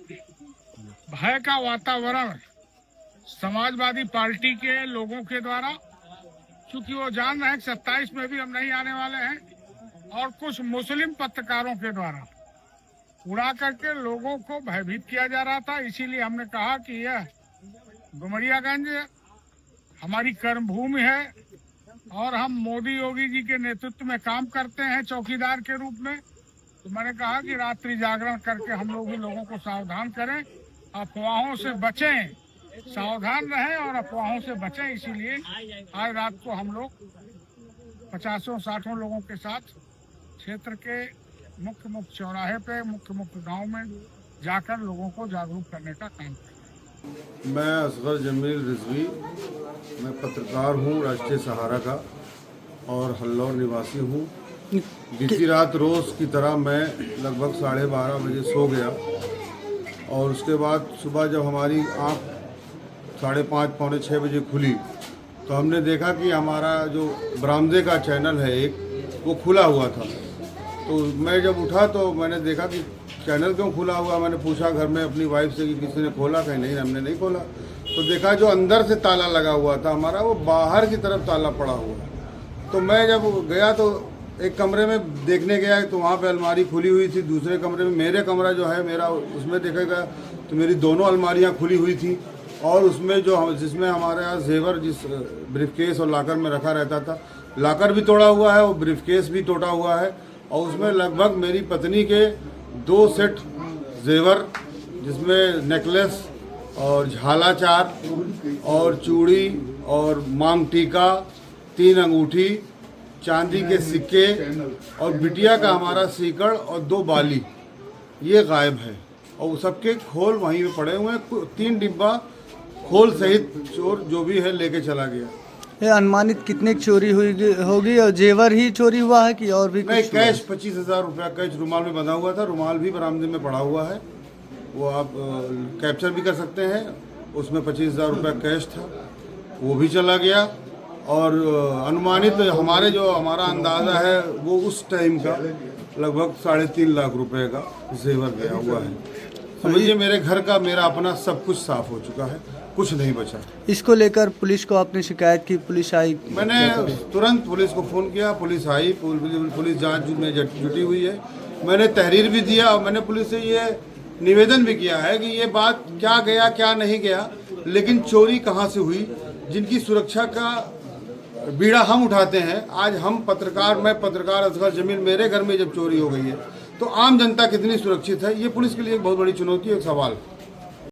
भय का वातावरण समाजवादी पार्टी के लोगों के द्वारा, क्योंकि वो जान रहे हैं कि 27 में भी हम नहीं आने वाले हैं, और कुछ मुस्लिम पत्रकारों के द्वारा उड़ा करके लोगों को भयभीत किया जा रहा था। इसीलिए हमने कहा कि यह डुमरियागंज हमारी कर्मभूमि है और हम मोदी योगी जी के नेतृत्व में काम करते हैं चौकीदार के रूप में। तो मैंने कहा कि रात्रि जागरण करके हम लोग भी लोगों को सावधान करें, अफवाहों से बचें, सावधान रहें और अफवाहों से बचें। इसीलिए आज रात को हम लोग 50-60 लोगों के साथ क्षेत्र के मुख्य चौराहे पे मुख्य गांव में जाकर लोगों को जागरूक करने का काम करें। मैं असगर जमील रिजवी, मैं पत्रकार हूँ राष्ट्रीय सहारा का और हल्लौर निवासी हूँ। बीती रात रोज़ की तरह मैं लगभग 12:30 बजे सो गया और उसके बाद सुबह जब हमारी आँख 5:30 पौने 6 बजे खुली तो हमने देखा कि हमारा जो बरामदे का चैनल है एक, वो खुला हुआ था। तो मैं जब उठा तो मैंने देखा कि चैनल क्यों खुला हुआ। मैंने पूछा घर में अपनी वाइफ से कि किसी ने खोला, कहीं नहीं, हमने नहीं खोला। तो देखा जो अंदर से ताला लगा हुआ था हमारा, वो बाहर की तरफ ताला पड़ा हुआ। तो मैं जब गया तो एक कमरे में देखने गया तो वहाँ पे अलमारी खुली हुई थी। दूसरे कमरे में मेरे कमरा जो है मेरा, उसमें देखा गया तो मेरी दोनों अलमारियाँ खुली हुई थी और उसमें जिसमें हमारे यहाँ जेवर जिस ब्रीफकेस और लॉकर में रखा रहता था, लॉकर भी तोड़ा हुआ है और ब्रीफकेस भी टूटा हुआ है। और उसमें लगभग मेरी पत्नी के 2 सेट जेवर, जिसमें नेकलेस और झालाचार और चूड़ी और मांग टीका, 3 अंगूठी, चांदी के सिक्के और बिटिया का हमारा सीकड़ और 2 बाली, ये गायब है। और सबके खोल वहीं पे पड़े हुए हैं। 3 डिब्बा खोल सहित चोर जो भी है लेके चला गया। ये अनुमानित कितने की चोरी हुई होगी और जेवर ही चोरी हुआ है कि और भी नहीं, कुछ? कैश 25,000 रुपया कैश रुमाल में बंधा हुआ था। रुमाल भी बरामदे में पड़ा हुआ है, वो आप कैप्चर भी कर सकते हैं। उसमें 25,000 रुपया कैश था, वो भी चला गया। और अनुमानित हमारा अंदाज़ा है वो उस टाइम का लगभग 3.5 लाख रुपए का जेवर गया हुआ है। समझिए मेरे घर का मेरा अपना सब कुछ साफ हो चुका है, कुछ नहीं बचा। इसको लेकर पुलिस को आपने शिकायत की? पुलिस आई? मैंने तुरंत पुलिस को फ़ोन किया, पुलिस आई, पुलिस जांच में जुटी हुई है। मैंने तहरीर भी दिया और मैंने पुलिस से ये निवेदन भी किया है कि ये बात क्या गया क्या नहीं गया, लेकिन चोरी कहाँ से हुई, जिनकी सुरक्षा का बीड़ा हम उठाते हैं। आज हम पत्रकार, मैं पत्रकार असगर जमील, मेरे घर में जब चोरी हो गई है तो आम जनता कितनी सुरक्षित है, ये पुलिस के लिए एक बहुत बड़ी चुनौती, एक सवाल।